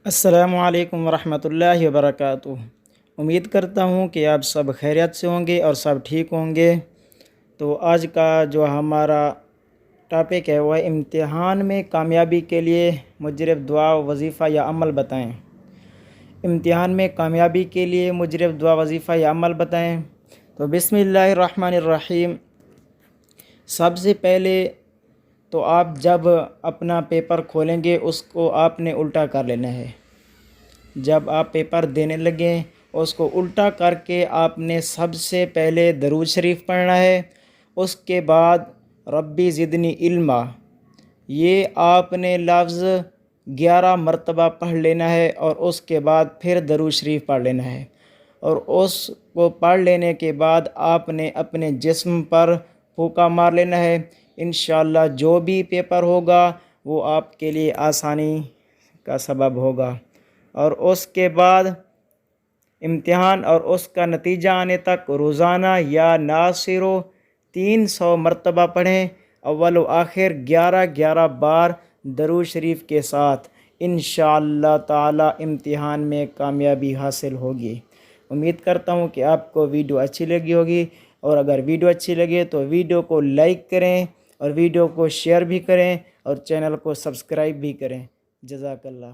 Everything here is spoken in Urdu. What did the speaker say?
السلام علیکم ورحمۃ اللہ وبرکاتہ۔ امید کرتا ہوں کہ آپ سب خیریت سے ہوں گے اور سب ٹھیک ہوں گے۔ تو آج کا جو ہمارا ٹاپک ہے وہ امتحان میں کامیابی کے لیے مجرب دعا وظیفہ یا عمل بتائیں۔ امتحان میں کامیابی کے لیے مجرب دعا وظیفہ یا عمل بتائیں۔ تو بسم اللہ الرحمن الرحیم۔ سب سے پہلے تو آپ جب اپنا پیپر کھولیں گے اس کو آپ نے الٹا کر لینا ہے۔ جب آپ پیپر دینے لگیں اس کو الٹا کر کے آپ نے سب سے پہلے درود شریف پڑھنا ہے۔ اس کے بعد ربی زدنی علما، یہ آپ نے لفظ 11 مرتبہ پڑھ لینا ہے اور اس کے بعد پھر درود شریف پڑھ لینا ہے، اور اس کو پڑھ لینے کے بعد آپ نے اپنے جسم پر پھونکا مار لینا ہے۔ انشاءاللہ جو بھی پیپر ہوگا وہ آپ کے لیے آسانی کا سبب ہوگا، اور اس کے بعد امتحان اور اس کا نتیجہ آنے تک روزانہ یا ناصرو 300 مرتبہ پڑھیں، اول و آخر 11 بار درود شریف کے ساتھ۔ انشاءاللہ تعالی امتحان میں کامیابی حاصل ہوگی۔ امید کرتا ہوں کہ آپ کو ویڈیو اچھی لگی ہوگی، اور اگر ویڈیو اچھی لگے تو ویڈیو کو لائک کریں اور ویڈیو کو شیئر بھی کریں اور چینل کو سبسکرائب بھی کریں۔ جزاک اللہ۔